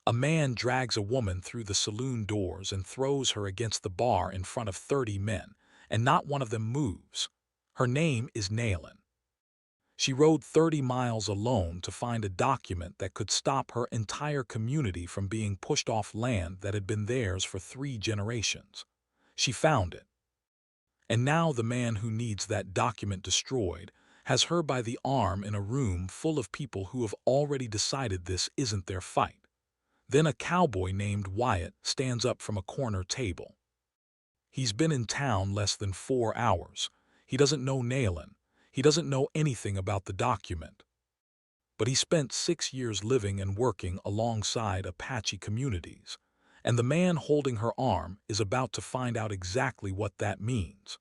A man drags a woman through the saloon doors and throws her against the bar in front of 30 men, and not one of them moves. Her name is Nailin. She rode 30 miles alone to find a document that could stop her entire community from being pushed off land that had been theirs for 3 generations. She found it. And now the man who needs that document destroyed has her by the arm in a room full of people who have already decided this isn't their fight. Then a cowboy named Wyatt stands up from a corner table. He's been in town less than 4 hours. He doesn't know Nailin. He doesn't know anything about the document. But he spent 6 years living and working alongside Apache communities, and the man holding her arm is about to find out exactly what that means.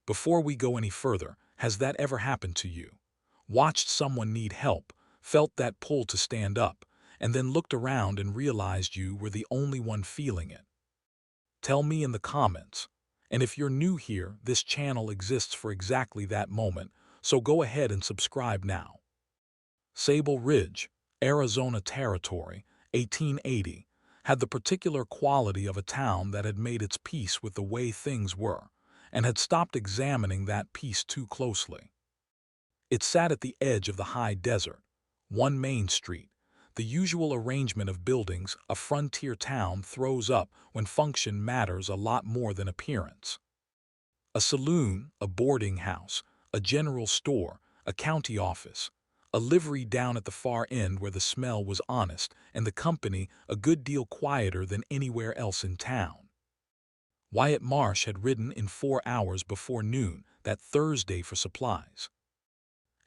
Before we go any further, has that ever happened to you? Watched someone need help, felt that pull to stand up, and then looked around and realized you were the only one feeling it? Tell me in the comments. And if you're new here, this channel exists for exactly that moment, so go ahead and subscribe now. Sable Ridge, Arizona Territory, 1880, had the particular quality of a town that had made its peace with the way things were, and had stopped examining that peace too closely. It sat at the edge of the high desert, one main street, the usual arrangement of buildings a frontier town throws up when function matters a lot more than appearance. A saloon, a boarding house, a general store, a county office, a livery down at the far end where the smell was honest and the company a good deal quieter than anywhere else in town. Wyatt Marsh had ridden in 4 hours before noon that Thursday for supplies.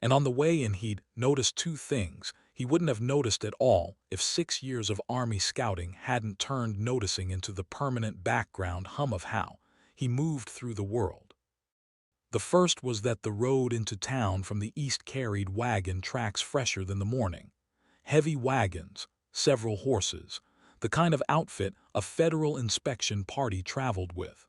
And on the way in he'd noticed 2 things he wouldn't have noticed at all if 6 years of Army scouting hadn't turned noticing into the permanent background hum of how he moved through the world. The first was that the road into town from the east carried wagon tracks fresher than the morning. Heavy wagons, several horses, the kind of outfit a federal inspection party traveled with.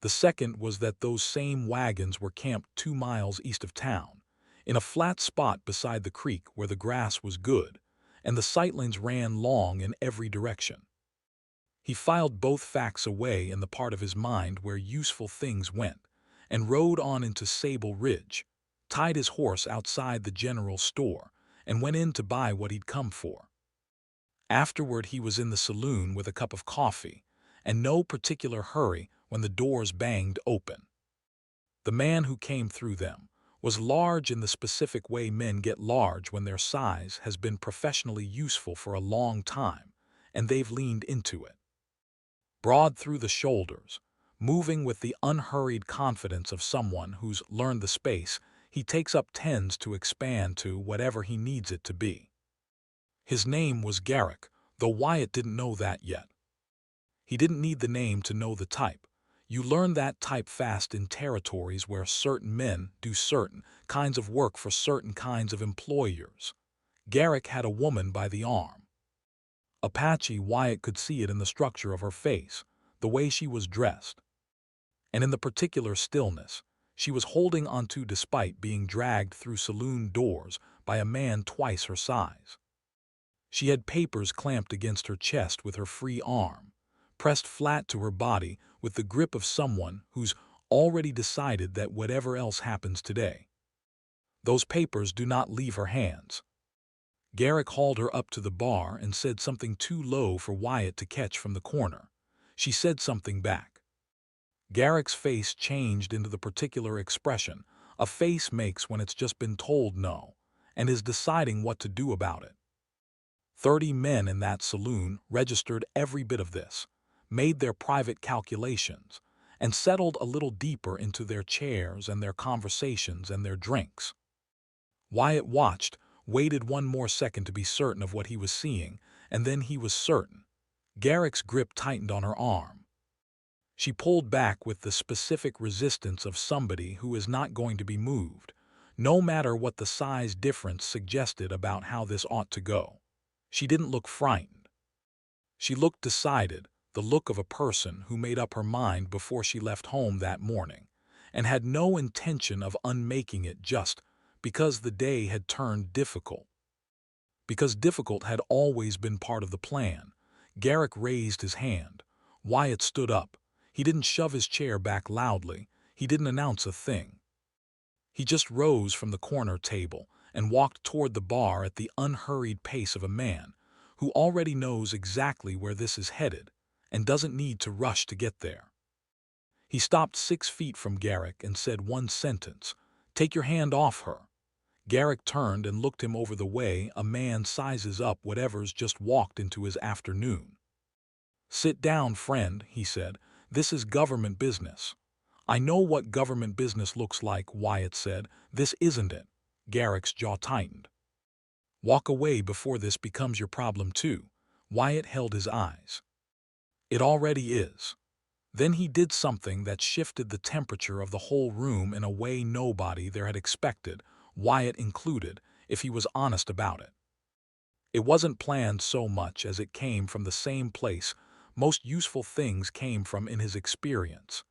The second was that those same wagons were camped 2 miles east of town, in a flat spot beside the creek where the grass was good, and the sightlines ran long in every direction. He filed both facts away in the part of his mind where useful things went, and rode on into Sable Ridge, tied his horse outside the general store, and went in to buy what he'd come for. Afterward he was in the saloon with a cup of coffee, and no particular hurry when the doors banged open. The man who came through them was large in the specific way men get large when their size has been professionally useful for a long time, and they've leaned into it. Broad through the shoulders, moving with the unhurried confidence of someone who's learned the space he takes up tends to expand to whatever he needs it to be. His name was Garrick, though Wyatt didn't know that yet. He didn't need the name to know the type. You learn that type fast in territories where certain men do certain kinds of work for certain kinds of employers. Garrick had a woman by the arm. Apache Wyatt could see it in the structure of her face, the way she was dressed, and in the particular stillness she was holding onto despite being dragged through saloon doors by a man twice her size. She had papers clamped against her chest with her free arm, pressed flat to her body with the grip of someone who's already decided that whatever else happens today, those papers do not leave her hands. Garrick hauled her up to the bar and said something too low for Wyatt to catch from the corner. She said something back. Garrick's face changed into the particular expression a face makes when it's just been told no and is deciding what to do about it. 30 men in that saloon registered every bit of this, made their private calculations, and settled a little deeper into their chairs and their conversations and their drinks. Wyatt watched, waited one more second to be certain of what he was seeing, and then he was certain. Garrick's grip tightened on her arm. She pulled back with the specific resistance of somebody who is not going to be moved, no matter what the size difference suggested about how this ought to go. She didn't look frightened. She looked decided, the look of a person who made up her mind before she left home that morning, and had no intention of unmaking it just because the day had turned difficult. Because difficult had always been part of the plan. Garrick raised his hand. Wyatt stood up. He didn't shove his chair back loudly. He didn't announce a thing. He just rose from the corner table and walked toward the bar at the unhurried pace of a man who already knows exactly where this is headed and doesn't need to rush to get there. He stopped 6 feet from Garrick and said one sentence, "Take your hand off her." Garrick turned and looked him over the way a man sizes up whatever's just walked into his afternoon. "Sit down, friend," he said. "This is government business." "I know what government business looks like," Wyatt said. "This isn't it." Garrick's jaw tightened. "Walk away before this becomes your problem too." Wyatt held his eyes. "It already is." Then he did something that shifted the temperature of the whole room in a way nobody there had expected, Wyatt included, if he was honest about it. It wasn't planned so much as it came from the same place most useful things came from in his experience.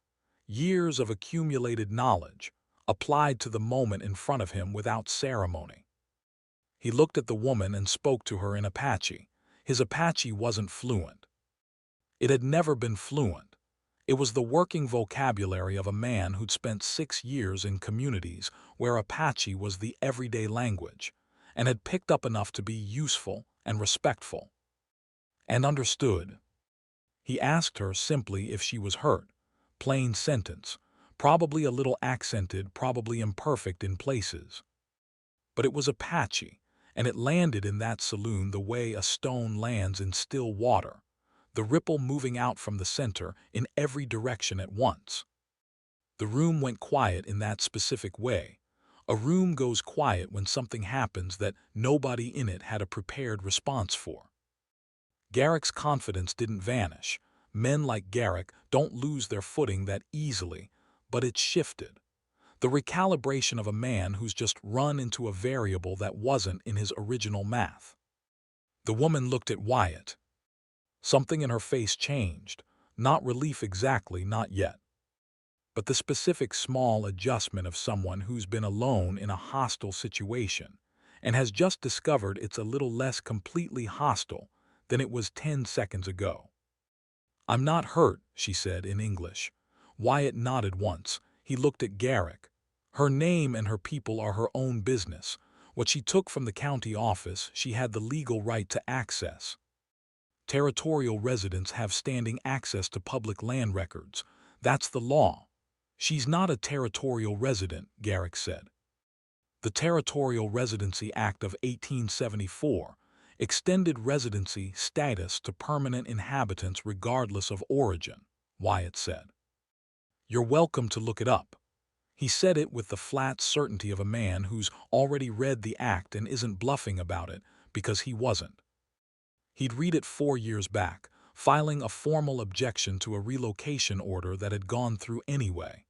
Years of accumulated knowledge, applied to the moment in front of him without ceremony. He looked at the woman and spoke to her in Apache. His Apache wasn't fluent. It had never been fluent. It was the working vocabulary of a man who'd spent 6 years in communities where Apache was the everyday language, and had picked up enough to be useful and respectful. And understood. He asked her simply if she was hurt. Plain sentence, probably a little accented, probably imperfect in places. But it was Apache, and it landed in that saloon the way a stone lands in still water, the ripple moving out from the center in every direction at once. The room went quiet in that specific way. A room goes quiet when something happens that nobody in it had a prepared response for. Garrick's confidence didn't vanish. Men like Garrick don't lose their footing that easily, but it shifted. The recalibration of a man who's just run into a variable that wasn't in his original math. The woman looked at Wyatt. Something in her face changed. Not relief exactly, not yet. But the specific small adjustment of someone who's been alone in a hostile situation and has just discovered it's a little less completely hostile than it was 10 seconds ago. "I'm not hurt," she said in English. Wyatt nodded once. He looked at Garrick. Her name and her people are her own business. What she took from the county office, she had the legal right to access. Territorial residents have standing access to public land records. That's the law. She's not a territorial resident, Garrick said. The Territorial Residency Act of 1874 extended residency status to permanent inhabitants regardless of origin, Wyatt said. "You're welcome to look it up." He said it with the flat certainty of a man who's already read the act and isn't bluffing about it because he wasn't. He'd read it 4 years back, filing a formal objection to a relocation order that had gone through anyway.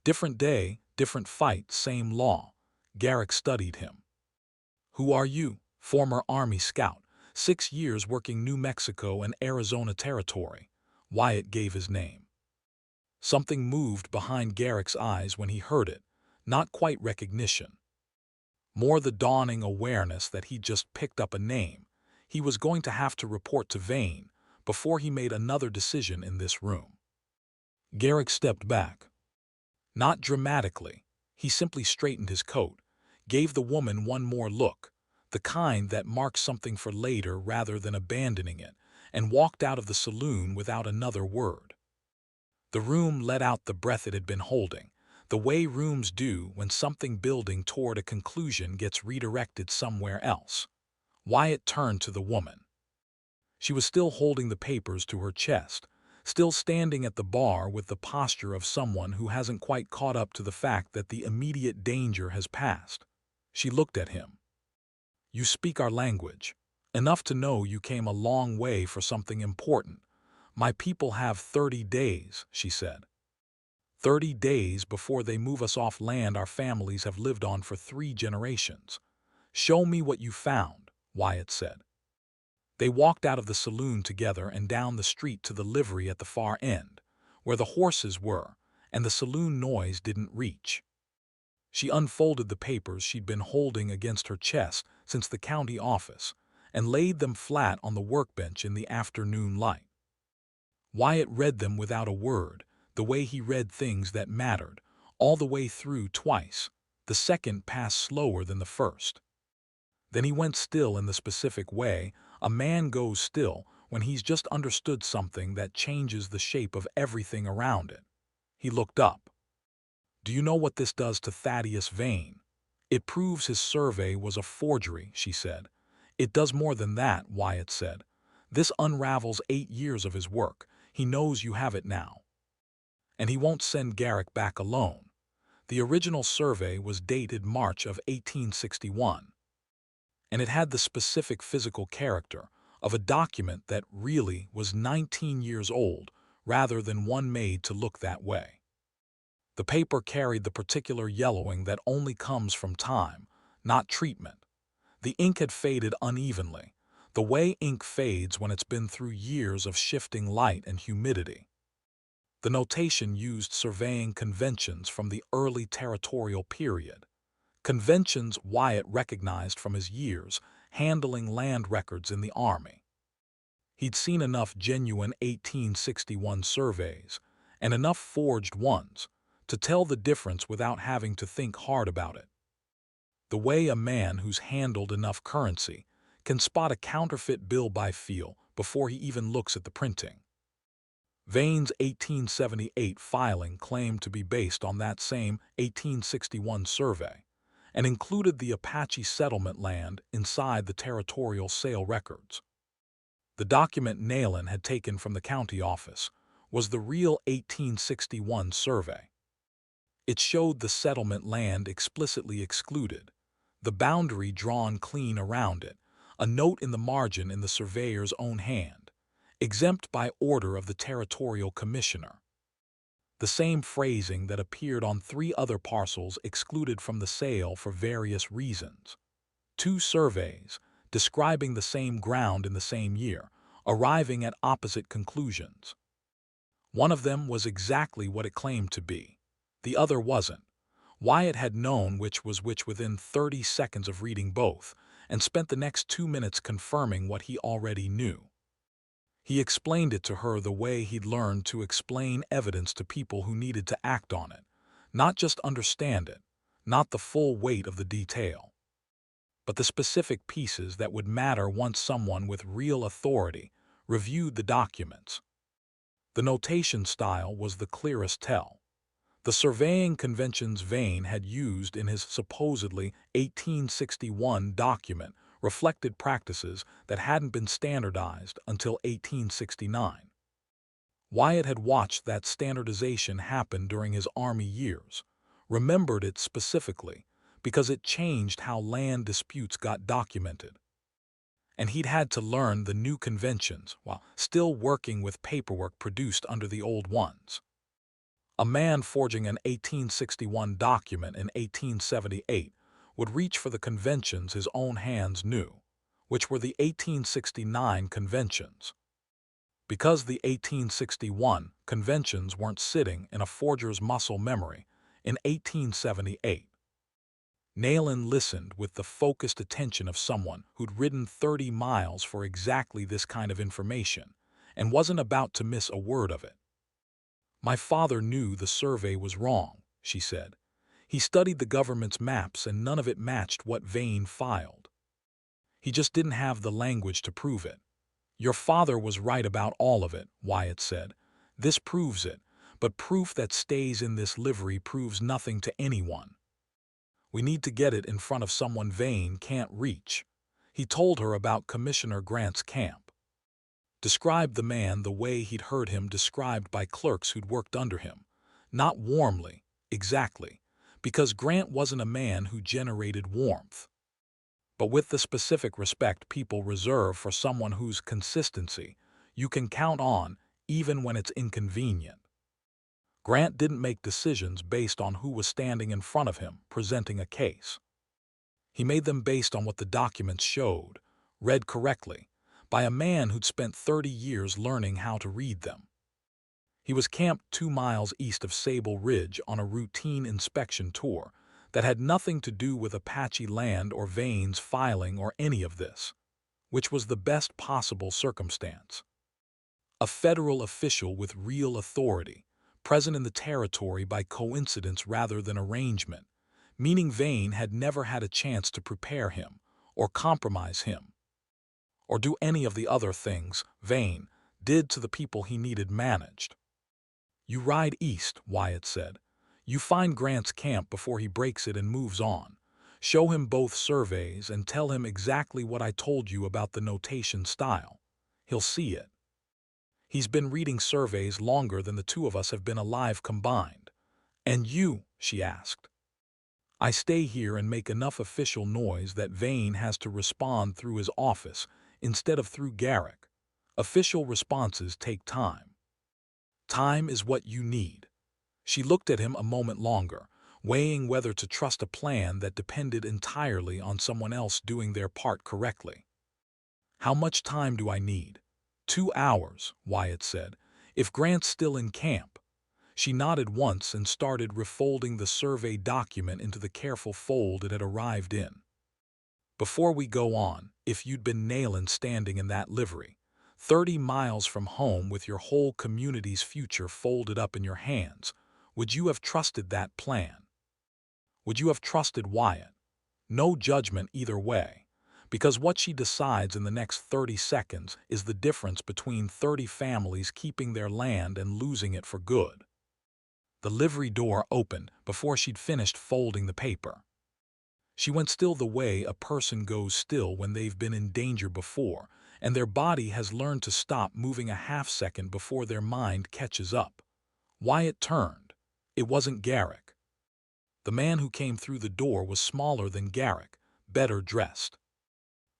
Different day, different fight, same law. Garrick studied him. "Who are you?" "Former Army scout, 6 years working New Mexico and Arizona territory." Wyatt gave his name. Something moved behind Garrick's eyes when he heard it, not quite recognition. More the dawning awareness that he'd just picked up a name. He was going to have to report to Vane before he made another decision in this room. Garrick stepped back. Not dramatically. He simply straightened his coat, gave the woman one more look, the kind that marks something for later rather than abandoning it, and walked out of the saloon without another word. The room let out the breath it had been holding, the way rooms do when something building toward a conclusion gets redirected somewhere else. Wyatt turned to the woman. She was still holding the papers to her chest, still standing at the bar with the posture of someone who hasn't quite caught up to the fact that the immediate danger has passed. She looked at him. "You speak our language. Enough to know you came a long way for something important. My people have 30 days, she said. 30 days before they move us off land our families have lived on for 3 generations. Show me what you found, Wyatt said. They walked out of the saloon together and down the street to the livery at the far end, where the horses were, and the saloon noise didn't reach. She unfolded the papers she'd been holding against her chest since the county office, and laid them flat on the workbench in the afternoon light. Wyatt read them without a word, the way he read things that mattered, all the way through twice. The second passed slower than the first. Then he went still in the specific way a man goes still when he's just understood something that changes the shape of everything around it. He looked up. "Do you know what this does to Thaddeus Vane?" "It proves his survey was a forgery," she said. "It does more than that," Wyatt said. "This unravels 8 years of his work. He knows you have it now. And he won't send Garrick back alone." The original survey was dated March of 1861, and it had the specific physical character of a document that really was 19 years old rather than one made to look that way. The paper carried the particular yellowing that only comes from time, not treatment. The ink had faded unevenly, the way ink fades when it's been through years of shifting light and humidity. The notation used surveying conventions from the early territorial period, conventions Wyatt recognized from his years handling land records in the Army. He'd seen enough genuine 1861 surveys, and enough forged ones, to tell the difference without having to think hard about it. The way a man who's handled enough currency can spot a counterfeit bill by feel before he even looks at the printing. Vane's 1878 filing claimed to be based on that same 1861 survey, and included the Apache settlement land inside the territorial sale records. The document Nayland had taken from the county office was the real 1861 survey. It showed the settlement land explicitly excluded, the boundary drawn clean around it, a note in the margin in the surveyor's own hand, exempt by order of the territorial commissioner. The same phrasing that appeared on 3 other parcels excluded from the sale for various reasons. 2 surveys, describing the same ground in the same year, arriving at opposite conclusions. One of them was exactly what it claimed to be. The other wasn't. Wyatt had known which was which within 30 seconds of reading both, and spent the next 2 minutes confirming what he already knew. He explained it to her the way he'd learned to explain evidence to people who needed to act on it, not just understand it, not the full weight of the detail, but the specific pieces that would matter once someone with real authority reviewed the documents. The notation style was the clearest tell. The surveying conventions Vane had used in his supposedly 1861 document reflected practices that hadn't been standardized until 1869. Wyatt had watched that standardization happen during his Army years, remembered it specifically because it changed how land disputes got documented. And he'd had to learn the new conventions while still working with paperwork produced under the old ones. A man forging an 1861 document in 1878 would reach for the conventions his own hands knew, which were the 1869 conventions. Because the 1861 conventions weren't sitting in a forger's muscle memory in 1878. Nayland listened with the focused attention of someone who'd ridden 30 miles for exactly this kind of information and wasn't about to miss a word of it. "My father knew the survey was wrong," she said. "He studied the government's maps and none of it matched what Vane filed. He just didn't have the language to prove it." "Your father was right about all of it," Wyatt said. "This proves it, but proof that stays in this livery proves nothing to anyone. We need to get it in front of someone Vane can't reach." He told her about Commissioner Grant's camp. Described the man the way he'd heard him described by clerks who'd worked under him. Not warmly, exactly, because Grant wasn't a man who generated warmth, but with the specific respect people reserve for someone whose consistency you can count on even when it's inconvenient. Grant didn't make decisions based on who was standing in front of him presenting a case. He made them based on what the documents showed, read correctly, by a man who'd spent 30 years learning how to read them. He was camped 2 miles east of Sable Ridge on a routine inspection tour that had nothing to do with Apache land or Vane's filing or any of this. which was the best possible circumstance. A federal official with real authority, present in the territory by coincidence rather than arrangement, meaning Vane had never had a chance to prepare him, or compromise him, or do any of the other things Vane did to the people he needed managed. "You ride east," Wyatt said. "You find Grant's camp before he breaks it and moves on. Show him both surveys and tell him exactly what I told you about the notation style. He'll see it. He's been reading surveys longer than the two of us have been alive combined." "And you?" she asked. "I stay here and make enough official noise that Vane has to respond through his office instead of through Garrick. Official responses take time. Time is what you need." She looked at him a moment longer, weighing whether to trust a plan that depended entirely on someone else doing their part correctly. "How much time do I need?" 2 hours, Wyatt said. "If Grant's still in camp." She nodded once and started refolding the survey document into the careful fold it had arrived in. "Before we go on, if you'd been Nayland standing in that livery, 30 miles from home with your whole community's future folded up in your hands, would you have trusted that plan? Would you have trusted Wyatt? No judgment either way, because what she decides in the next 30 seconds is the difference between 30 families keeping their land and losing it for good." The livery door opened before she'd finished folding the paper. She went still the way a person goes still when they've been in danger before, and their body has learned to stop moving a half-second before their mind catches up. Wyatt turned. It wasn't Garrick. The man who came through the door was smaller than Garrick, better dressed.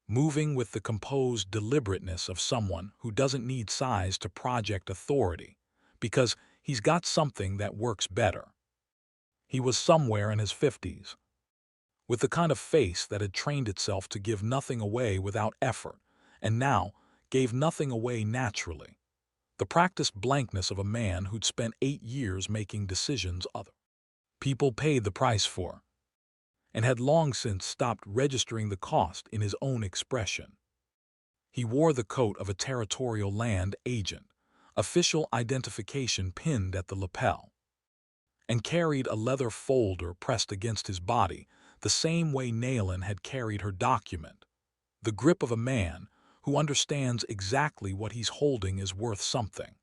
Moving with the composed deliberateness of someone who doesn't need size to project authority, because he's got something that works better. He was somewhere in his 50s, with the kind of face that had trained itself to give nothing away without effort, and now gave nothing away naturally. The practiced blankness of a man who'd spent 8 years making decisions other people paid the price for, and had long since stopped registering the cost in his own expression. He wore the coat of a territorial land agent, official identification pinned at the lapel, and carried a leather folder pressed against his body the same way Nayland had carried her document. The grip of a man who understands exactly what he's holding is worth something.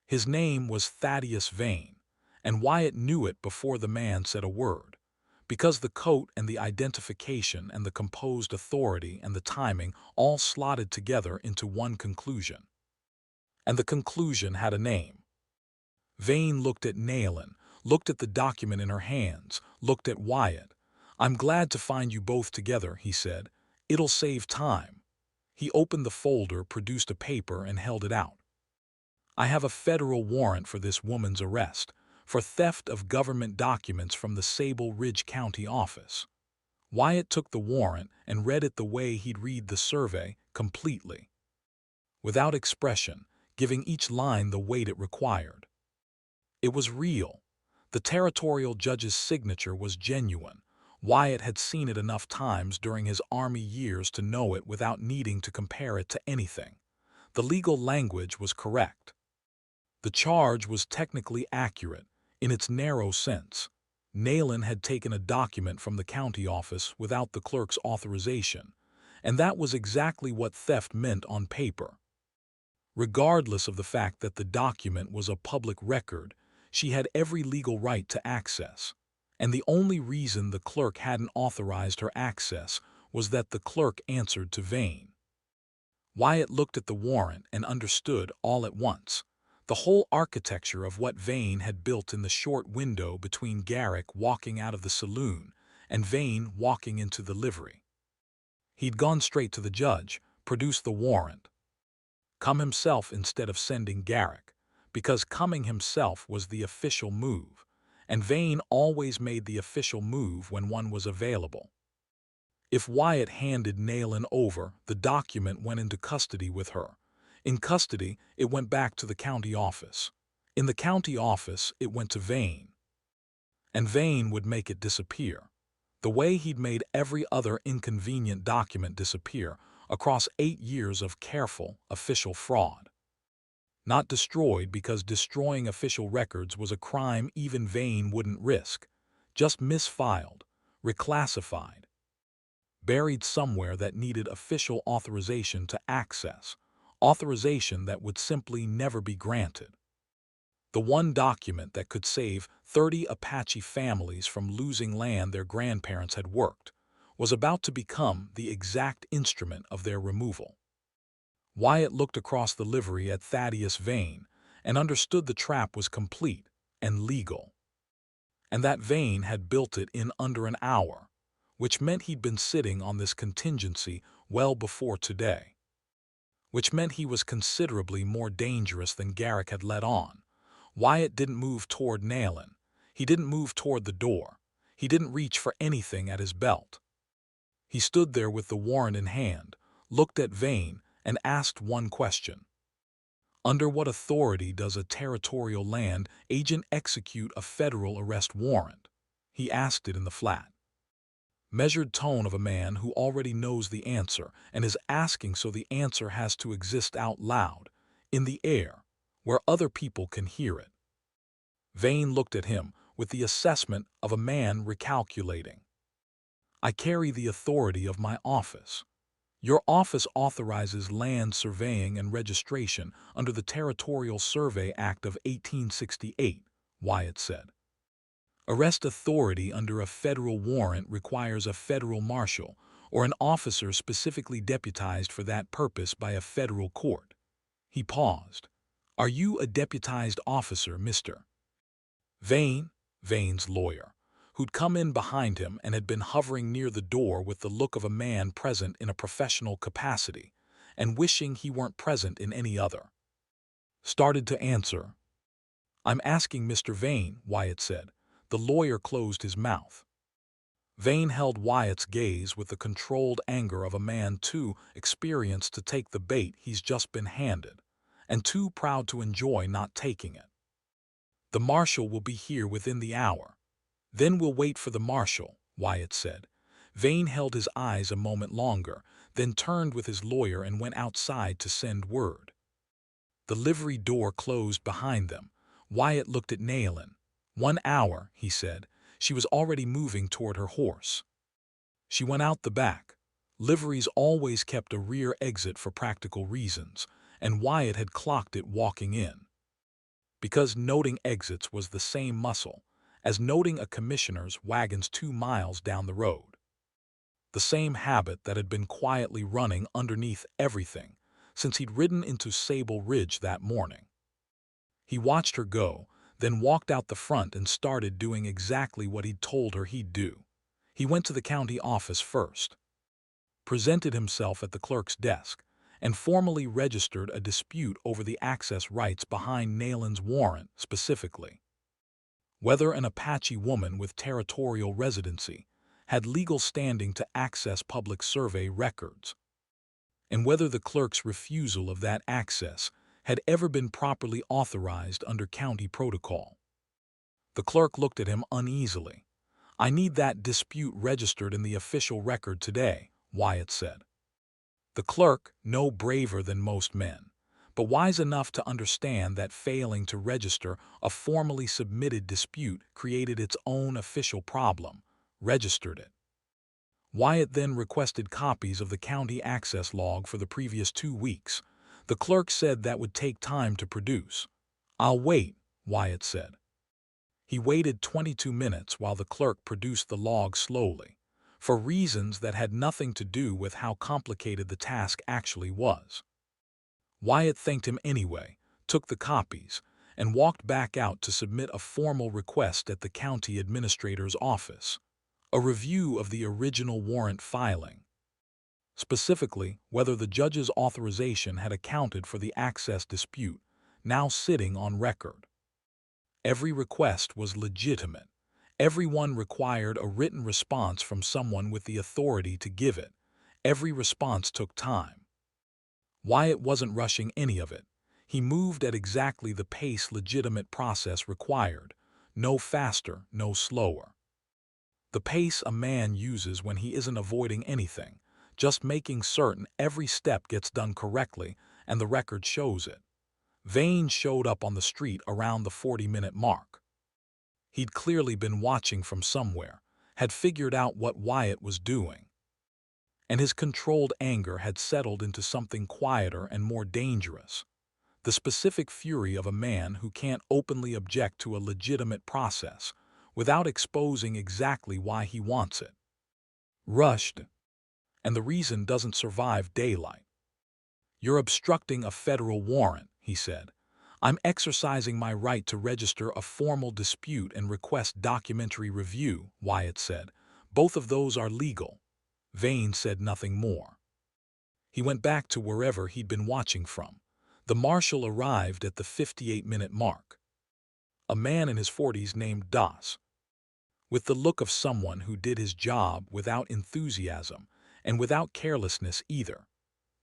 His name was Thaddeus Vane, and Wyatt knew it before the man said a word, because the coat and the identification and the composed authority and the timing all slotted together into one conclusion. And the conclusion had a name. Vane looked at Nayland, looked at the document in her hands, looked at Wyatt. "I'm glad to find you both together," he said. "It'll save time." He opened the folder, produced a paper, and held it out. "I have a federal warrant for this woman's arrest, for theft of government documents from the Sable Ridge County office." Wyatt took the warrant and read it the way he'd read the survey, completely, without expression, giving each line the weight it required. It was real. The territorial judge's signature was genuine. Wyatt had seen it enough times during his Army years to know it without needing to compare it to anything. The legal language was correct. The charge was technically accurate, in its narrow sense. Nayland had taken a document from the county office without the clerk's authorization, and that was exactly what theft meant on paper. Regardless of the fact that the document was a public record, she had every legal right to access, and the only reason the clerk hadn't authorized her access was that the clerk answered to Vane. Wyatt looked at the warrant and understood all at once the whole architecture of what Vane had built in the short window between Garrick walking out of the saloon and Vane walking into the livery. He'd gone straight to the judge, produced the warrant, come himself instead of sending Garrick, because coming himself was the official move, and Vane always made the official move when one was available. If Wyatt handed Nayland over, the document went into custody with her. In custody, it went back to the county office. In the county office, it went to Vane. And Vane would make it disappear, the way he'd made every other inconvenient document disappear, across 8 years of careful official fraud. Not destroyed because destroying official records was a crime even Vane wouldn't risk, just misfiled, reclassified, buried somewhere that needed official authorization to access, authorization that would simply never be granted. The one document that could save 30 Apache families from losing land their grandparents had worked was about to become the exact instrument of their removal. Wyatt looked across the livery at Thaddeus Vane and understood the trap was complete and legal, and that Vane had built it in under an hour, which meant he'd been sitting on this contingency well before today, which meant he was considerably more dangerous than Garrick had let on. Wyatt didn't move toward Nayland. He didn't move toward the door. He didn't reach for anything at his belt. He stood there with the warrant in hand, looked at Vane, and asked one question. Under what authority does a territorial land agent execute a federal arrest warrant? He asked it in the flat, measured tone of a man who already knows the answer and is asking so the answer has to exist out loud, in the air, where other people can hear it. Vane looked at him with the assessment of a man recalculating. I carry the authority of my office. Your office authorizes land surveying and registration under the Territorial Survey Act of 1868, Wyatt said. Arrest authority under a federal warrant requires a federal marshal or an officer specifically deputized for that purpose by a federal court. He paused. Are you a deputized officer, Mr. Vane? Vane's lawyer, who'd come in behind him and had been hovering near the door with the look of a man present in a professional capacity and wishing he weren't present in any other, started to answer. I'm asking Mr. Vane, Wyatt said. The lawyer closed his mouth. Vane held Wyatt's gaze with the controlled anger of a man too experienced to take the bait he's just been handed, and too proud to enjoy not taking it. The marshal will be here within the hour. Then we'll wait for the marshal, Wyatt said. Vane held his eyes a moment longer, then turned with his lawyer and went outside to send word. The livery door closed behind them. Wyatt looked at Nayland. 1 hour, he said. She was already moving toward her horse. She went out the back. Liveries always kept a rear exit for practical reasons, and Wyatt had clocked it walking in. Because noting exits was the same muscle as noting a commissioner's wagons 2 miles down the road. The same habit that had been quietly running underneath everything since he'd ridden into Sable Ridge that morning. He watched her go, then walked out the front and started doing exactly what he'd told her he'd do. He went to the county office first, presented himself at the clerk's desk, and formally registered a dispute over the access rights behind Nayland's warrant specifically. Whether an Apache woman with territorial residency had legal standing to access public survey records, and whether the clerk's refusal of that access had ever been properly authorized under county protocol. The clerk looked at him uneasily. I need that dispute registered in the official record today, Wyatt said. The clerk, no braver than most men, but wise enough to understand that failing to register a formally submitted dispute created its own official problem, registered it. Wyatt then requested copies of the county access log for the previous 2 weeks. The clerk said that would take time to produce. I'll wait, Wyatt said. He waited 22 minutes while the clerk produced the log slowly, for reasons that had nothing to do with how complicated the task actually was. Wyatt thanked him anyway, took the copies, and walked back out to submit a formal request at the county administrator's office, a review of the original warrant filing, specifically whether the judge's authorization had accounted for the access dispute now sitting on record. Every request was legitimate. Every one required a written response from someone with the authority to give it. Every response took time. Wyatt wasn't rushing any of it. He moved at exactly the pace legitimate process required, no faster, no slower. The pace a man uses when he isn't avoiding anything, just making certain every step gets done correctly, and the record shows it. Vane showed up on the street around the 40-minute mark. He'd clearly been watching from somewhere, had figured out what Wyatt was doing, and his controlled anger had settled into something quieter and more dangerous. The specific fury of a man who can't openly object to a legitimate process without exposing exactly why he wants it. Rushed, and the reason doesn't survive daylight. "You're obstructing a federal warrant," he said. "I'm exercising my right to register a formal dispute and request documentary review," Wyatt said. "Both of those are legal." Vane said nothing more. He went back to wherever he'd been watching from. The marshal arrived at the 58-minute mark. A man in his 40s named Das, with the look of someone who did his job without enthusiasm and without carelessness either.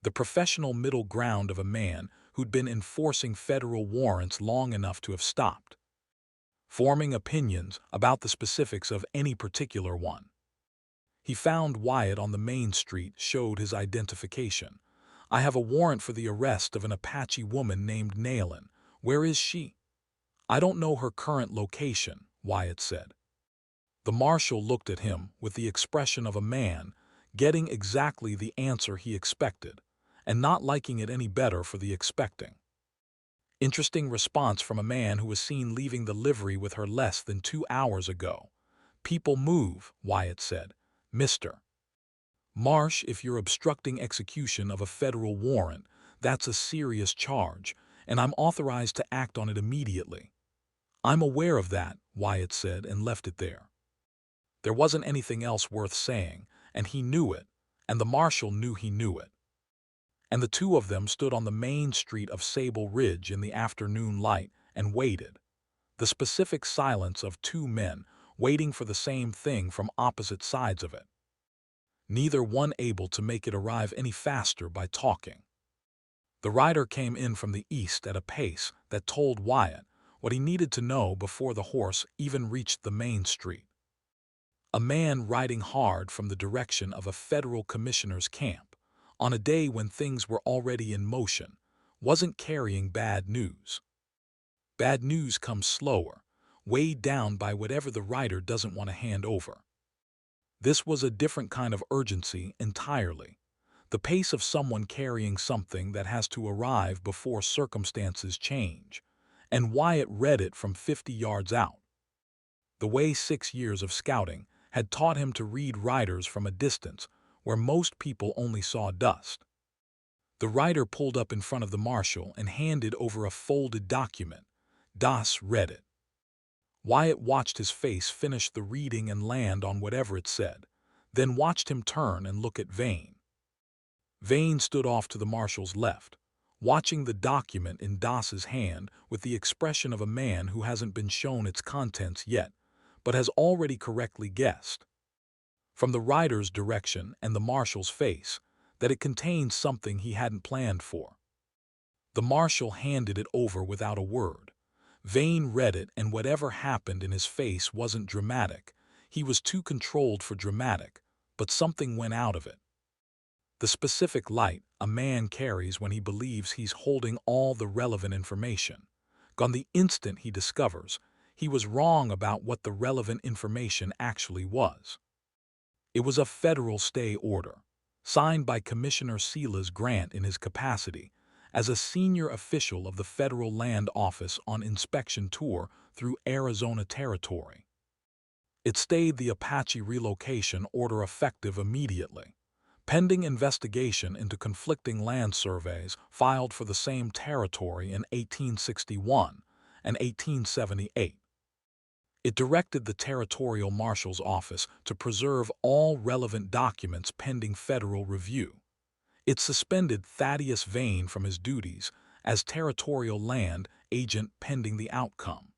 The professional middle ground of a man who'd been enforcing federal warrants long enough to have stopped forming opinions about the specifics of any particular one. He found Wyatt on the main street, showed his identification. "I have a warrant for the arrest of an Apache woman named Nadie. Where is she?" "I don't know her current location," Wyatt said. The marshal looked at him with the expression of a man getting exactly the answer he expected, and not liking it any better for the expecting. "Interesting response from a man who was seen leaving the livery with her less than 2 hours ago." "People move," Wyatt said. "Mr. Marsh, if you're obstructing execution of a federal warrant, that's a serious charge, and I'm authorized to act on it immediately." "I'm aware of that," Wyatt said, and left it there. There wasn't anything else worth saying, and he knew it, and the marshal knew he knew it. And the two of them stood on the main street of Sable Ridge in the afternoon light and waited. The specific silence of two men waiting for the same thing from opposite sides of it. Neither one able to make it arrive any faster by talking. The rider came in from the east at a pace that told Wyatt what he needed to know before the horse even reached the main street. A man riding hard from the direction of a federal commissioner's camp, on a day when things were already in motion, wasn't carrying bad news. Bad news comes slower, weighed down by whatever the rider doesn't want to hand over. This was a different kind of urgency entirely. The pace of someone carrying something that has to arrive before circumstances change, and Wyatt read it from 50 yards out. The way 6 years of scouting had taught him to read riders from a distance where most people only saw dust. The rider pulled up in front of the marshal and handed over a folded document. Das read it. Wyatt watched his face finish the reading and land on whatever it said, then watched him turn and look at Vane. Vane stood off to the marshal's left, watching the document in Das's hand with the expression of a man who hasn't been shown its contents yet, but has already correctly guessed, from the rider's direction and the marshal's face, that it contained something he hadn't planned for. The marshal handed it over without a word. Vane read it, and whatever happened in his face wasn't dramatic. He was too controlled for dramatic, but something went out of it. The specific light a man carries when he believes he's holding all the relevant information, gone the instant he discovers he was wrong about what the relevant information actually was. It was a federal stay order, signed by Commissioner Silas Grant in his capacity as a senior official of the Federal Land Office on inspection tour through Arizona territory. It stayed the Apache relocation order effective immediately, pending investigation into conflicting land surveys filed for the same territory in 1861 and 1878. It directed the Territorial Marshal's Office to preserve all relevant documents pending federal review. It suspended Thaddeus Vane from his duties as Territorial Land Agent pending the outcome.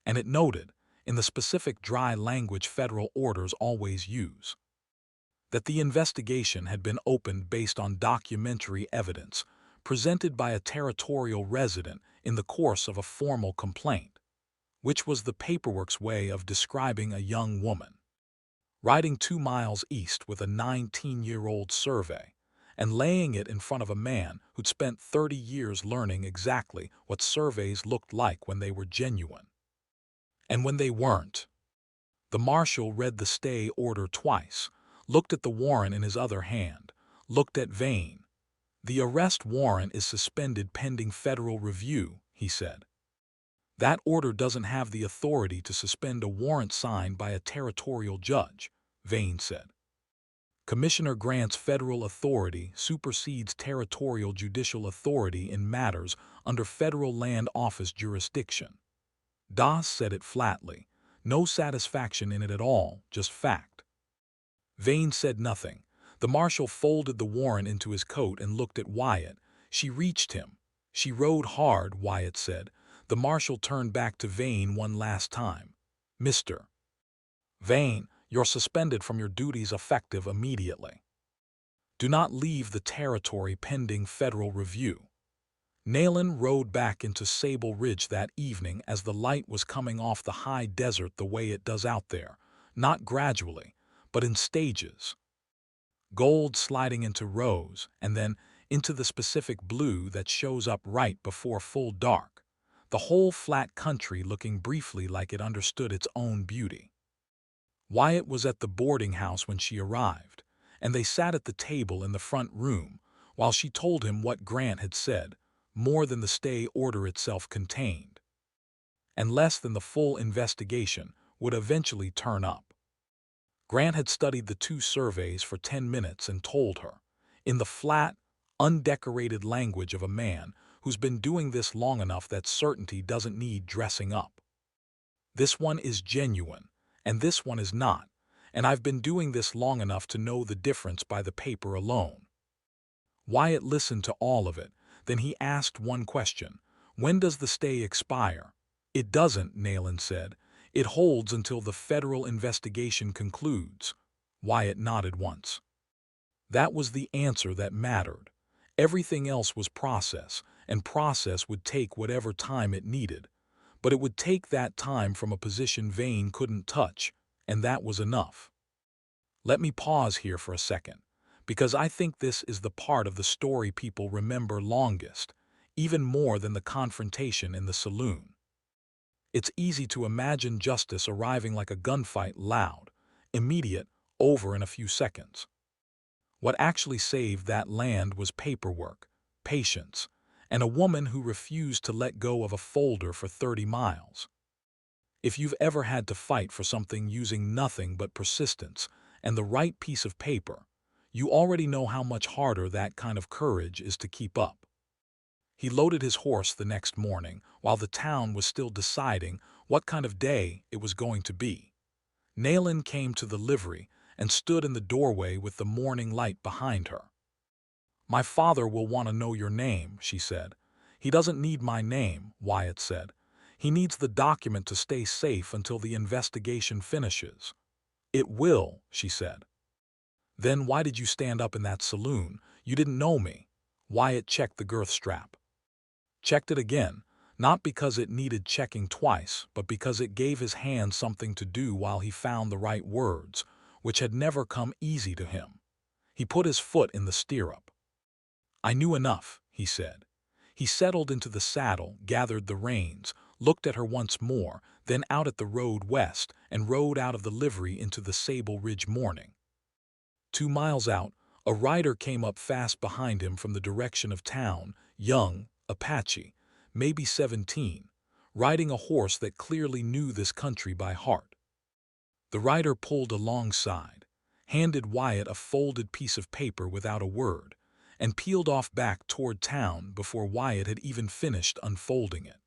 And it noted, in the specific dry language federal orders always use, that the investigation had been opened based on documentary evidence presented by a territorial resident in the course of a formal complaint, which was the paperwork's way of describing a young woman. riding 2 miles east with a 19-year-old survey, and laying it in front of a man who'd spent 30 years learning exactly what surveys looked like when they were genuine. And when they weren't. The marshal read the stay order twice, looked at the warrant in his other hand, looked at Vane. "The arrest warrant is suspended pending federal review," he said. "That order doesn't have the authority to suspend a warrant signed by a territorial judge," Vane said. "Commissioner Grant's federal authority supersedes territorial judicial authority in matters under federal land office jurisdiction." Das said it flatly. No satisfaction in it at all, just fact. Vane said nothing. The marshal folded the warrant into his coat and looked at Wyatt. "She reached him. She rode hard," Wyatt said. The marshal turned back to Vane one last time. "Mr. Vane, you're suspended from your duties effective immediately. Do not leave the territory pending federal review." Nayland rode back into Sable Ridge that evening as the light was coming off the high desert the way it does out there, not gradually, but in stages. Gold sliding into rose, and then into the specific blue that shows up right before full dark, the whole flat country looking briefly like it understood its own beauty. Wyatt was at the boarding house when she arrived, and they sat at the table in the front room while she told him what Grant had said, more than the stay order itself contained, and less than the full investigation would eventually turn up. Grant had studied the two surveys for 10 minutes and told her, in the flat, undecorated language of a man who's been doing this long enough that certainty doesn't need dressing up. "This one is genuine, and this one is not, and I've been doing this long enough to know the difference by the paper alone." Wyatt listened to all of it. Then he asked one question. "When does the stay expire?" "It doesn't," Nayland said. "It holds until the federal investigation concludes." Wyatt nodded once. That was the answer that mattered. Everything else was process, and process would take whatever time it needed. But it would take that time from a position Vane couldn't touch, and that was enough. Let me pause here for a second, because I think this is the part of the story people remember longest, even more than the confrontation in the saloon. It's easy to imagine justice arriving like a gunfight, loud, immediate, over in a few seconds. What actually saved that land was paperwork, patience, and a woman who refused to let go of a folder for 30 miles. If you've ever had to fight for something using nothing but persistence and the right piece of paper, you already know how much harder that kind of courage is to keep up. He loaded his horse the next morning while the town was still deciding what kind of day it was going to be. Nayland came to the livery and stood in the doorway with the morning light behind her. "My father will want to know your name," she said. "He doesn't need my name," Wyatt said. "He needs the document to stay safe until the investigation finishes." "It will," she said. "Then why did you stand up in that saloon? You didn't know me." Wyatt checked the girth strap. Checked it again, not because it needed checking twice, but because it gave his hand something to do while he found the right words, which had never come easy to him. He put his foot in the stirrup. "I knew enough," he said. He settled into the saddle, gathered the reins, looked at her once more, then out at the road west, and rode out of the livery into the Sable Ridge morning. 2 miles out, a rider came up fast behind him from the direction of town, young, Apache, maybe 17, riding a horse that clearly knew this country by heart. The rider pulled alongside, handed Wyatt a folded piece of paper without a word, and peeled off back toward town before Wyatt had even finished unfolding it.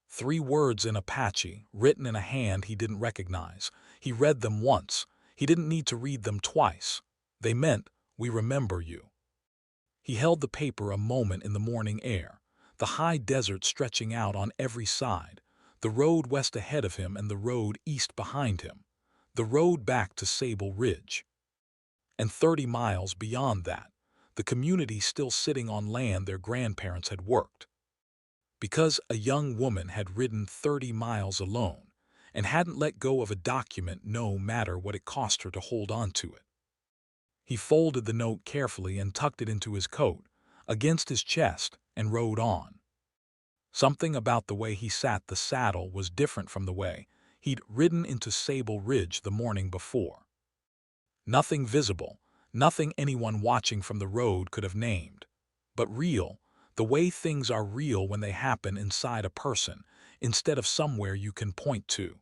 3 words in Apache, written in a hand he didn't recognize. He read them once. He didn't need to read them twice. They meant, "We remember you." He held the paper a moment in the morning air, the high desert stretching out on every side, the road west ahead of him and the road east behind him, the road back to Sable Ridge. And 30 miles beyond that, the community still sitting on land their grandparents had worked. Because a young woman had ridden 30 miles alone, and hadn't let go of a document no matter what it cost her to hold on to it. He folded the note carefully and tucked it into his coat, against his chest, and rode on. Something about the way he sat the saddle was different from the way he'd ridden into Sable Ridge the morning before. Nothing visible, nothing anyone watching from the road could have named, but real, the way things are real when they happen inside a person, instead of somewhere you can point to.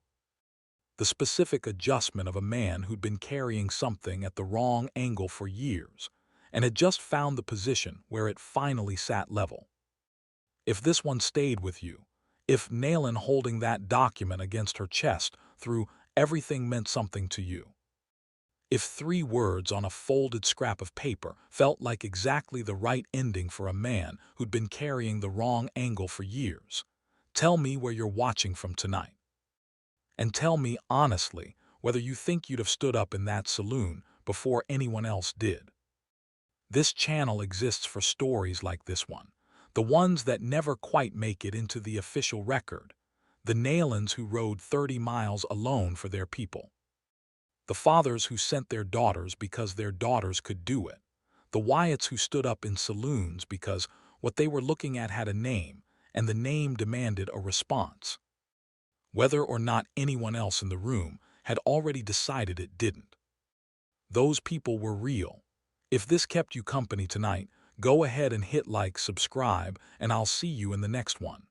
The specific adjustment of a man who'd been carrying something at the wrong angle for years, and had just found the position where it finally sat level. If this one stayed with you, if Nayland holding that document against her chest through everything meant something to you, if 3 words on a folded scrap of paper felt like exactly the right ending for a man who'd been carrying the wrong angle for years, tell me where you're watching from tonight. And tell me honestly whether you think you'd have stood up in that saloon before anyone else did. This channel exists for stories like this one, the ones that never quite make it into the official record, the Naylands who rode 30 miles alone for their people, the fathers who sent their daughters because their daughters could do it, the Wyatts who stood up in saloons because what they were looking at had a name, and the name demanded a response, whether or not anyone else in the room had already decided it didn't. Those people were real. If this kept you company tonight, go ahead and hit like, subscribe, and I'll see you in the next one.